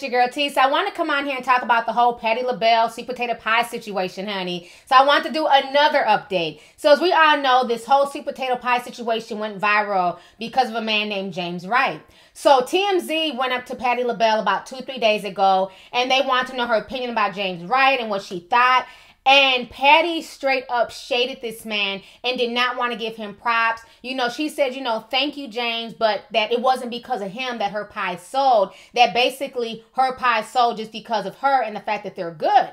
your girl T. So I want to come on here and talk about the whole Patti LaBelle sweet potato pie situation, honey. So I want to do another update. So as we all know, this whole sweet potato pie situation went viral because of a man named James Wright. So TMZ went up to Patti LaBelle about 2-3 days ago, and they want to know her opinion about James Wright and what she thought. And Patti straight up shaded this man and did not want to give him props. You know, she said, you know, thank you, James, but that it wasn't because of him that her pie sold. That basically her pie sold just because of her and the fact that they're good.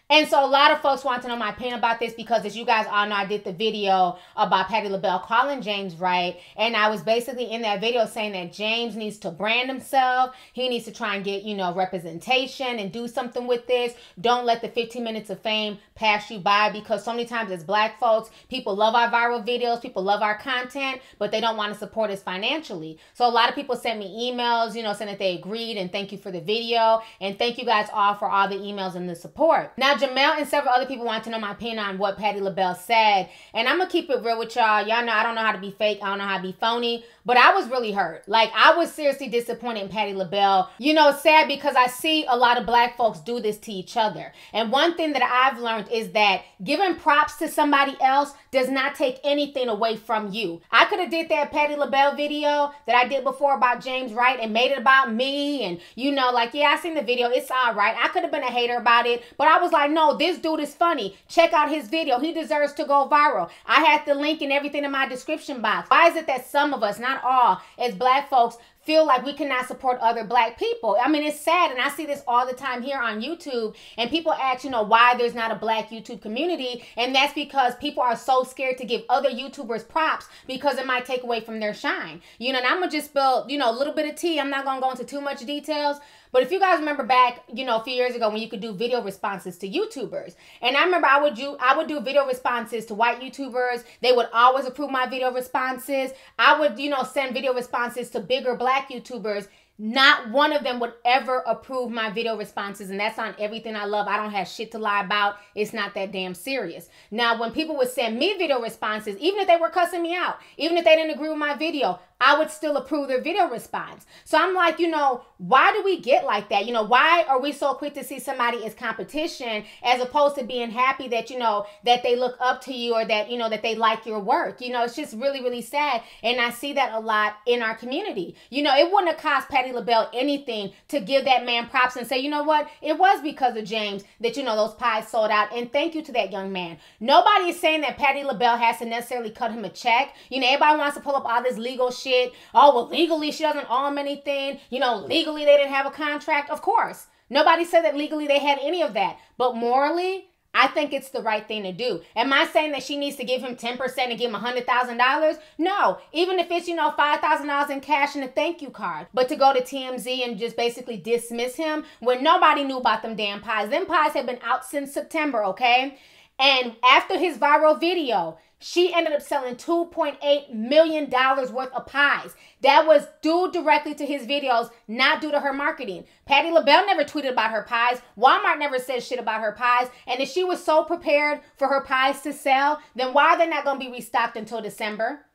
And so a lot of folks want to know my opinion about this because, as you guys all know, I did the video about Patti LaBelle calling James Wright. And I was basically in that video saying that James needs to brand himself. He needs to try and get, you know, representation and do something with this. Don't let the 15 minutes of fame pass you by, because so many times as black folks, people love our viral videos, people love our content, but they don't want to support us financially. So a lot of people sent me emails, you know, saying that they agreed and thank you for the video. And thank you guys all for all the emails and the support. Now, Jamel and several other people want to know my opinion on what Patti LaBelle said. And I'm going to keep it real with y'all. Y'all know I don't know how to be fake. I don't know how to be phony. But I was really hurt. Like, I was seriously disappointed in Patti LaBelle. You know, it's sad because I see a lot of black folks do this to each other. And one thing that I've learned is that giving props to somebody else does not take anything away from you. I could have did that Patti LaBelle video that I did before about James Wright and made it about me. And, you know, like, yeah, I seen the video. It's all right. I could have been a hater about it. But I was like, no, this dude is funny. Check out his video. He deserves to go viral. I had the link and everything in my description box. Why is it that some of us, not all, as black folks, feel like we cannot support other black people? I mean, it's sad, and I see this all the time here on YouTube, and people ask, you know, why there's not a black YouTube community, and that's because people are so scared to give other YouTubers props because it might take away from their shine. You know, and I'm gonna just spill, you know, a little bit of tea. I'm not gonna go into too much details, but if you guys remember back, you know, a few years ago when you could do video responses to YouTubers, and I remember I would do video responses to white YouTubers. They would always approve my video responses. I would, you know, send video responses to bigger black YouTubers. Not one of them would ever approve my video responses, and that's on everything I love. I don't have shit to lie about. It's not that damn serious. Now, when people would send me video responses, even if they were cussing me out, even if they didn't agree with my video, I would still approve their video response. So I'm like, you know, why do we get like that? You know, why are we so quick to see somebody as competition as opposed to being happy that, you know, that they look up to you or that, you know, that they like your work? You know, it's just really, really sad. And I see that a lot in our community. You know, it wouldn't have cost Patti LaBelle anything to give that man props and say, you know what, it was because of James that, you know, those pies sold out. And thank you to that young man. Nobody is saying that Patti LaBelle has to necessarily cut him a check. You know, everybody wants to pull up all this legal shit. Oh, well, legally she doesn't owe him anything. You know, legally they didn't have a contract. Of course. Nobody said that legally they had any of that. But morally, I think it's the right thing to do. Am I saying that she needs to give him 10% and give him $100,000? No. Even if it's, you know, $5,000 in cash and a thank you card. But to go to TMZ and just basically dismiss him when nobody knew about them damn pies. Them pies have been out since September, okay? And after his viral video, she ended up selling $2.8 million worth of pies. That was due directly to his videos, not due to her marketing. Patti LaBelle never tweeted about her pies. Walmart never said shit about her pies. And if she was so prepared for her pies to sell, then why are they not going to be restocked until December?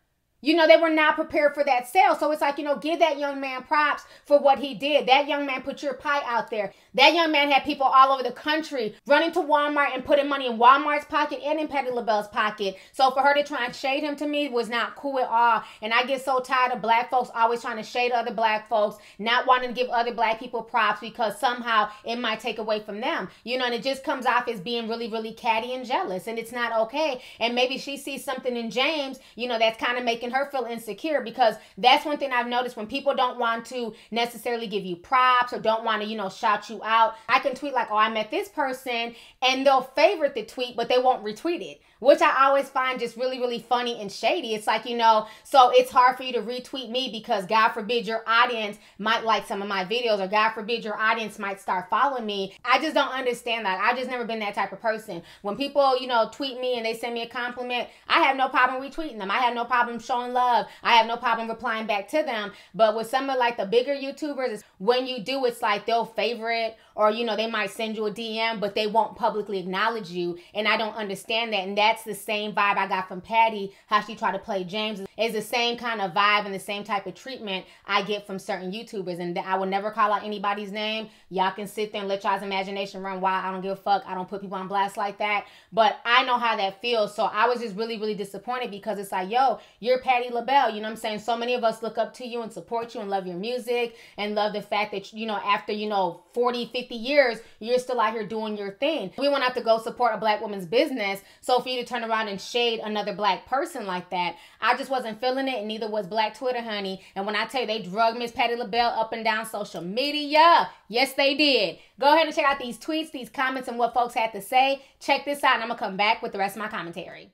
You know, they were not prepared for that sale. So it's like, you know, give that young man props for what he did. That young man put your pie out there. That young man had people all over the country running to Walmart and putting money in Walmart's pocket and in Patti LaBelle's pocket. So for her to try and shade him, to me, was not cool at all. And I get so tired of black folks always trying to shade other black folks, not wanting to give other black people props because somehow it might take away from them. You know, and it just comes off as being really, really catty and jealous. And it's not okay. And maybe she sees something in James, you know, that's kind of making her feel insecure, because that's one thing I've noticed when people don't want to necessarily give you props or don't want to, you know, shout you out. I can tweet like, oh, I met this person, and they'll favorite the tweet, but they won't retweet it, which I always find just really, really funny and shady. It's like, you know, so it's hard for you to retweet me because God forbid your audience might like some of my videos, or God forbid your audience might start following me. I just don't understand that. I've just never been that type of person. When people, you know, tweet me and they send me a compliment, I have no problem retweeting them. I have no problem showing showing love. I have no problem replying back to them. But with some of like the bigger YouTubers, when you do, it's like they'll favorite, or, you know, they might send you a DM, but they won't publicly acknowledge you. And I don't understand that. And that's the same vibe I got from Patti, how she tried to play James. It's the same kind of vibe and the same type of treatment I get from certain YouTubers. And I will never call out anybody's name. Y'all can sit there and let y'all's imagination run wild. I don't give a fuck. I don't put people on blast like that. But I know how that feels. So I was just really, really disappointed, because it's like, yo, you're Patti LaBelle. You know what I'm saying? So many of us look up to you and support you and love your music and love the fact that, you know, after, you know, 40, 50 years, you're still out here doing your thing. We went out to go support a black woman's business. So for you to turn around and shade another black person like that, I just wasn't feeling it, and neither was Black Twitter, honey. And when I tell you they drug Miss Patti LaBelle up and down social media, yes, they did. Go ahead and check out these tweets, these comments, and what folks had to say. Check this out, and I'm going to come back with the rest of my commentary.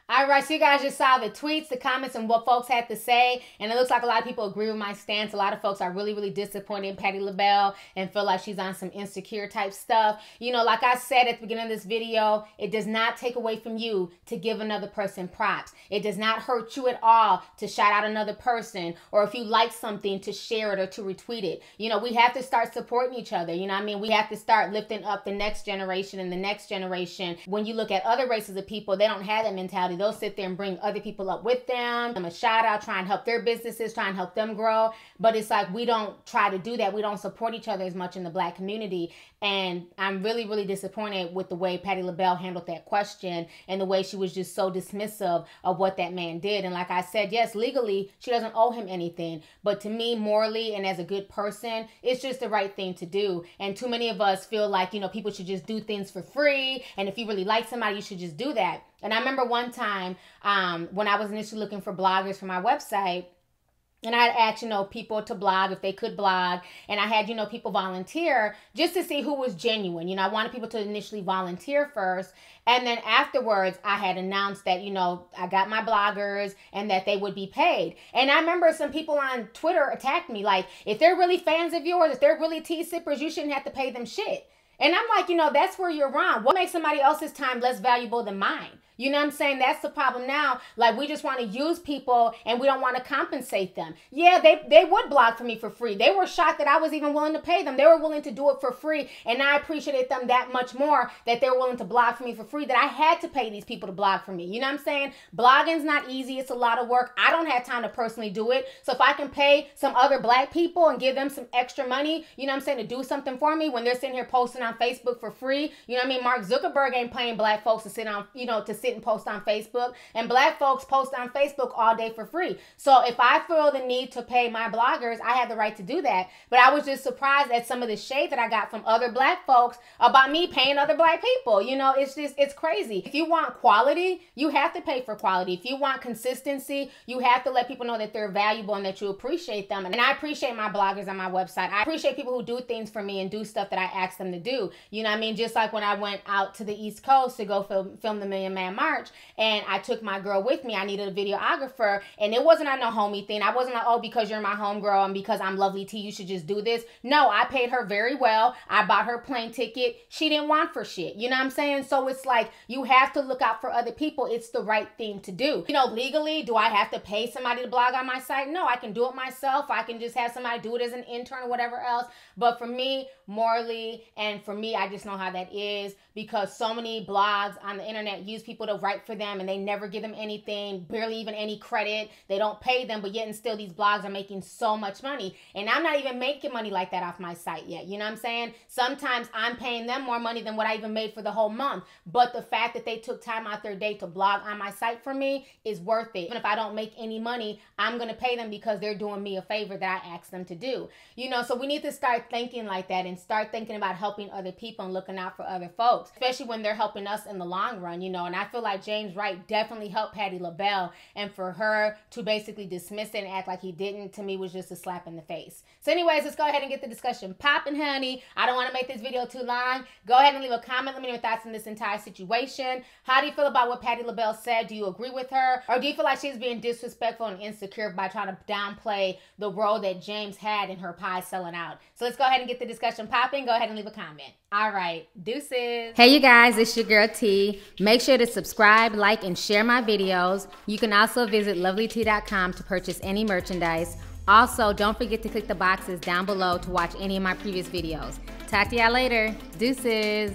Alright, so you guys just saw the tweets, the comments, and what folks had to say. And it looks like a lot of people agree with my stance. A lot of folks are really, really disappointed in Patti LaBelle and feel like she's on some insecure type stuff. You know, like I said at the beginning of this video, it does not take away from you to give another person props. It does not hurt you at all to shout out another person, or if you like something, to share it or to retweet it. You know, we have to start supporting each other. You know what I mean? We have to start lifting up the next generation and the next generation. When you look at other races of people, they don't have that mentality. They'll sit there and bring other people up with them, give them a shout out, try and help their businesses, try and help them grow. But it's like we don't try to do that. We don't support each other as much in the black community. And I'm really, really disappointed with the way Patti LaBelle handled that question and the way she was just so dismissive of what that man did. And like I said, yes, legally, she doesn't owe him anything. But to me, morally and as a good person, it's just the right thing to do. And too many of us feel like, you know, people should just do things for free. And if you really like somebody, you should just do that. And I remember one time when I was initially looking for bloggers for my website, and I had asked, you know, people to blog if they could blog. And I had, you know, people volunteer just to see who was genuine. You know, I wanted people to initially volunteer first. And then afterwards, I had announced that, you know, I got my bloggers and that they would be paid. And I remember some people on Twitter attacked me like, if they're really fans of yours, if they're really tea sippers, you shouldn't have to pay them shit. And I'm like, you know, that's where you're wrong. What makes somebody else's time less valuable than mine? You know what I'm saying? That's the problem now. Like, we just want to use people and we don't want to compensate them. Yeah, they would blog for me for free. They were shocked that I was even willing to pay them. They were willing to do it for free. And I appreciated them that much more that they were willing to blog for me for free, that I had to pay these people to blog for me. You know what I'm saying? Blogging's not easy. It's a lot of work. I don't have time to personally do it. So if I can pay some other black people and give them some extra money, you know what I'm saying, to do something for me when they're sitting here posting on Facebook for free. You know what I mean? Mark Zuckerberg ain't paying black folks to sit on, you know, to sit sit and post on Facebook, and black folks post on Facebook all day for free. So if I feel the need to pay my bloggers, I have the right to do that. But I was just surprised at some of the shade that I got from other black folks about me paying other black people. You know, it's crazy. If you want quality, you have to pay for quality. If you want consistency, you have to let people know that they're valuable and that you appreciate them. And I appreciate my bloggers on my website. I appreciate people who do things for me and do stuff that I ask them to do. You know what I mean? Just like when I went out to the East Coast to go film the Million Man March, and I took my girl with me. I needed a videographer, and it wasn't on no homie thing. I wasn't like, oh, because you're my homegirl and because I'm Lovelyti, you should just do this. No, I paid her very well. I bought her plane ticket. She didn't want for shit. You know what I'm saying? So it's like, you have to look out for other people. It's the right thing to do. You know, legally, do I have to pay somebody to blog on my site? No, I can do it myself. I can just have somebody do it as an intern or whatever else. But for me, morally, and for me, I just know how that is, because so many blogs on the internet use people to write for them and they never give them anything, barely even any credit. They don't pay them, but yet and still these blogs are making so much money. And I'm not even making money like that off my site yet. You know what I'm saying? Sometimes I'm paying them more money than what I even made for the whole month. But the fact that they took time out their day to blog on my site for me is worth it. Even if I don't make any money, I'm going to pay them because they're doing me a favor that I asked them to do. You know, so we need to start thinking like that and start thinking about helping other people and looking out for other folks, especially when they're helping us in the long run, you know. And I feel like James Wright definitely helped Patti LaBelle, and for her to basically dismiss it and act like he didn't, to me, was just a slap in the face. So anyways, let's go ahead and get the discussion popping, honey. I don't want to make this video too long. Go ahead and leave a comment. Let me know your thoughts on this entire situation. How do you feel about what Patti LaBelle said? Do you agree with her? Or do you feel like she's being disrespectful and insecure by trying to downplay the role that James had in her pie selling out? So let's go ahead and get the discussion popping. Go ahead and leave a comment. All right, deuces. Hey you guys, it's your girl T. Make sure to subscribe, like, and share my videos. You can also visit lovelyti.com to purchase any merchandise. Also, don't forget to click the boxes down below to watch any of my previous videos. Talk to y'all later. Deuces.